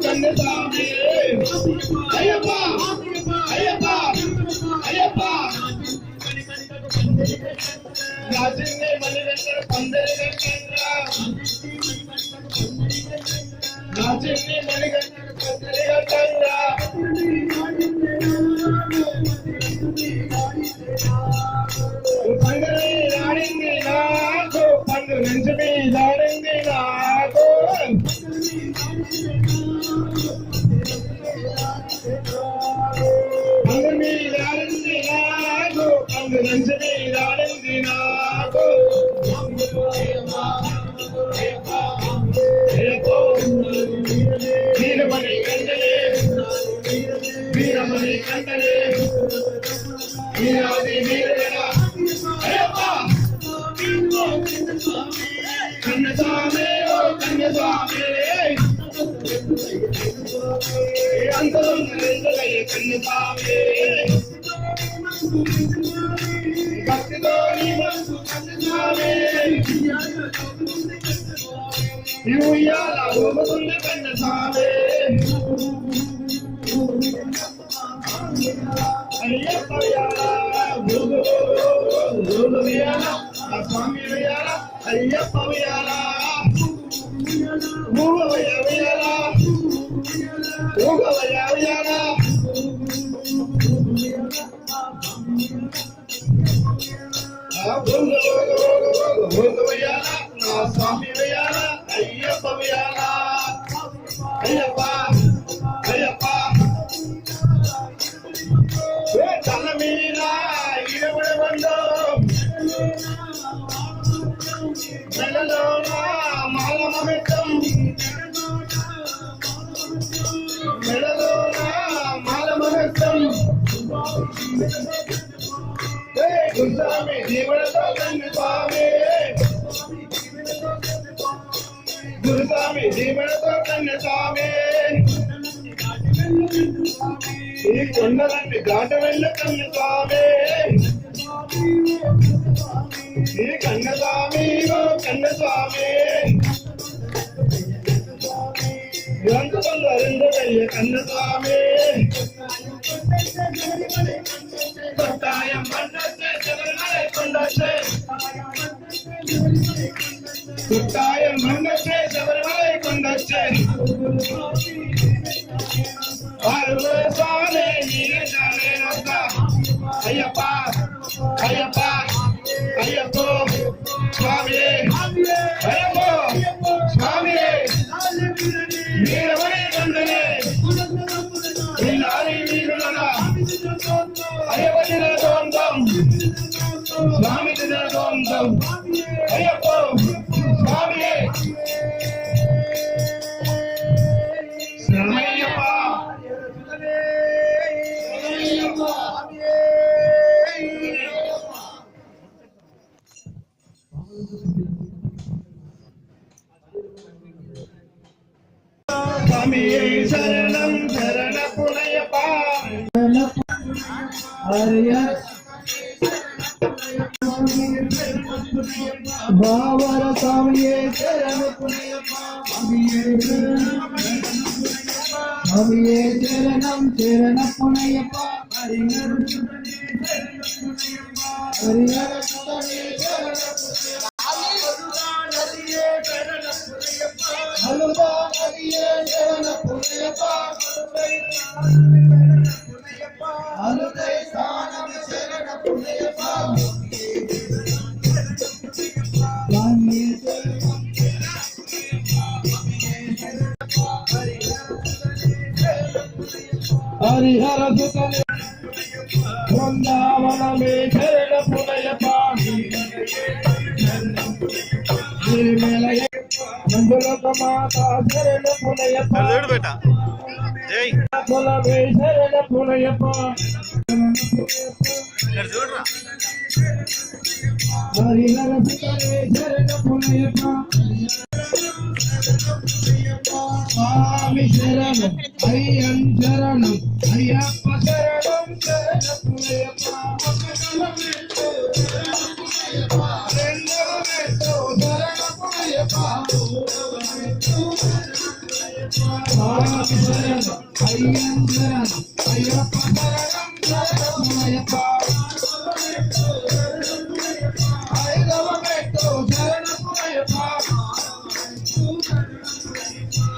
కన్నస్వామి అయ్యప్ప అయ్యప్ప అయ్యప్ప రాజన్నే మణికంఠ పందరి గంటరా రాజన్నే మణికంఠ పందరి గంటరా పందరి రాడింది నాకు పండు నుంచి రాడింది నాకు పండు మీద రాడింది నాకు పండు నుంచి రాడింది నాకు వీరమణి కంటలే వీరమణి కంటలే వీరాది వీరగణ అయ్యప్ప కన్నస్వామి ఓ కన్నస్వామి అంతరం కన్నస్వామి భక్తితో నీ మనసు కన్నస్వామి ఇయ్యాల ఊగుతున్న కన్నస్వామి అయ్యప్ప స్వామి అయ్యప్ప స్వామి అయ్యప్ప అయ్యప్ప అయ్యప్ప తల మీద ఇరవై వందో మెడలోన మాల మహత్తం మెడలోన మాల మహత్తం గురుస్వామి జీవనతో కన్యస్వామి గురుస్వామి జీవనతో కన్యస్వామి ఈ కొండలన్నీ ఘాట వెళ్ళ కన్యస్వామి ఈ కన్నస్వామి కన్నస్వామి గ్రంథబంధ అరిందయ్య కన్నస్వామి కొట్టాయం మండస్తే శబరిమలై కొండస్తే కొట్టాయం మండస్తే శబరిమలై కొండస్తే స్వామి నీరే జానే నొక్క అయ్యప్ప అయ్యప్ప అయ్యప్ప స్వామి అయ్యప్ప స్వామి వీరమణి కంటలే ఇల్లాలి వీరులన అయ్యప్ప దినదోంతం స్వామి దినదోంతం అయ్యప్ప స్వామి శరణయ్యప్ప స్వామి శరణం శరణ పునయప్ప బావర స్వామియే శరణ పునయప్ప స్వామియే శరణం శరణ పునయప్ప హరిహర సుతనే హలుదా నదియే శరణ పునయప్ప హలుదై స్థానం శరణ పునయప్ప హరిహర సుతనే బృందావనమే శరణ పునయప్ప నందులక మాత శరణ పునయప్ప శరణ పునయప్ప హరిహర సుతనే శరణ పునయప్ప స్వామి శరణం అయ్యన్ శరణం అయ్యప్ప శరణం శరణమయ్యప్ప స్వామి శరణం అయ్యన్ శరణం అయ్యప్ప శరణం శరణమయ్యప్ప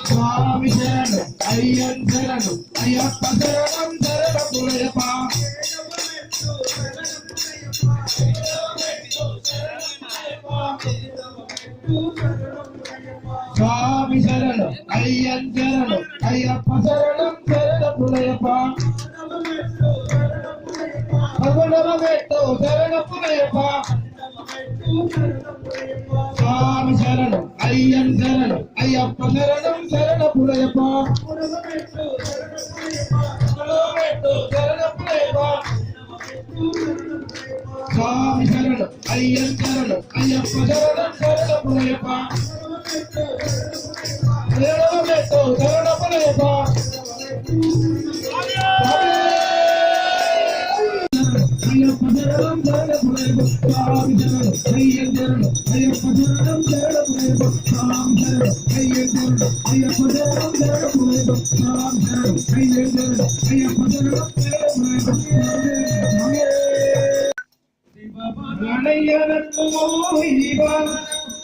స్వామి శరణం అయ్యన్ శరణం అయ్యప్ప శరణం శరణమయ్యప్ప స్వామి శరణం అయ్యన్ శరణం అయ్యప్ప శరణం శరణమయ్యప్ప పగడవబెట్టు శరణమయ్యప్ప స్వామి శరణం అయ్యన్ శరణం అయ్యప్ప శరణం శరణమయ్యప్ప స్వామి శరణం అయ్యన్ శరణం అయ్యప్ప శరణం శరణమయ్యప్ప శరణమయ్యప్ప శరణమయ్యప్ప అయ్యప్ప శరణం శరణమయ్యప్ప స్వామి శరణం అయ్యన్ శరణం అయ్యప్ప శరణం శరణమయ్యప్ప స్వామి శరణం అయ్యన్ శరణం అయ్యప్ప శరణం శరణమయ్యప్ప స్వామి శరణం అయ్యన్ శరణం అయ్యప్ప శరణం శరణమయ్యప్ప గణయ్యలకు మోహిని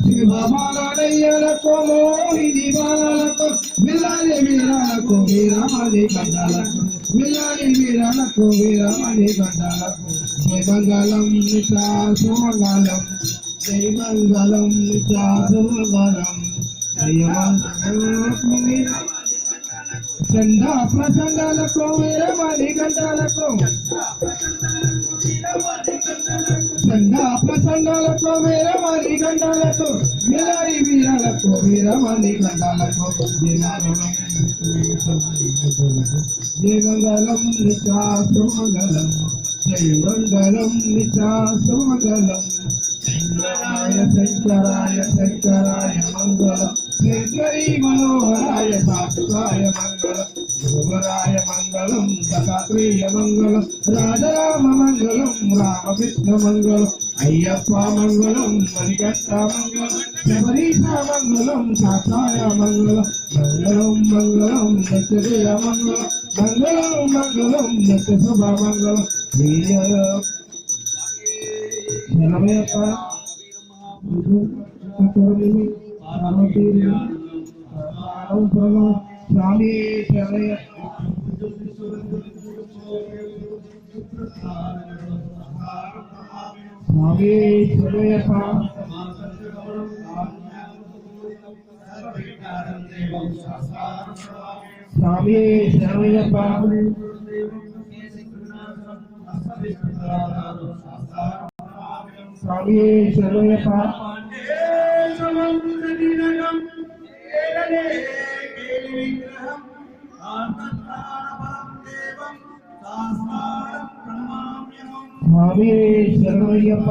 శివమాలయ్యలకు మోహిని బాలకు మిలాలి వీరాలకు వీరమణి గండాలకు మిలాలి వీరాలకు వీరమణి గండాలకు జయ మంగళం నిత్య సుమంగళం జయ మంగళం నిత్య సుమంగళం జయ మంగళం చండా ప్రసంగాలకు వీరమణి గండాలకు చండా ప్రసంగాలకు వీరమణి గండాలకు మిలాలి వీరాలకు వీరమణి గండాలకు జయ మంగళం నిత్య సుమంగళం జయ మంగళం నిత్య సుమంగళం శంకరాయ శంకరాయ మంగళం శంకరీ మనోహరాయ సాధురాయ మంగళం ధ్రువరాయ మంగళం దత్తాత్రేయ మంగళం రాజరామ మంగళం రామకృష్ణ మంగళం అయ్యప్ప మంగళం మణికంఠ మంగళం శబరీష మంగళం శాతాయ మంగళం మంగళం మంగళం నిత్యదేయ మంగళం మంగళం మంగళం నిత్య శుభ మంగళం శరణమయ్యప్ప స్వామి శరణయ్యప్ప స్వామి శరణయ్యప్ప స్వామి శరణయ్యప్ప స్వామి శరణయ్యప్ప స్వామి శరణయ్యప్ప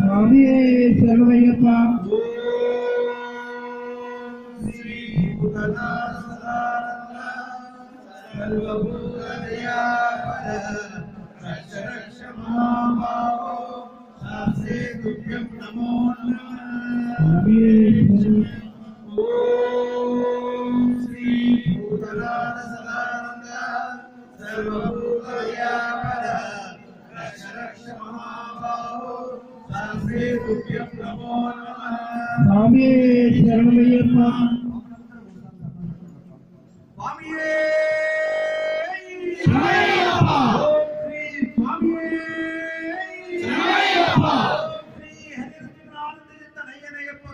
స్వామి శరణయ్యప్ప స్వామి శరణమయ్యప్ప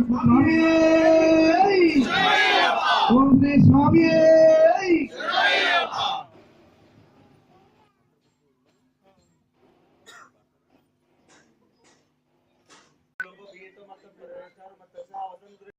స్వామి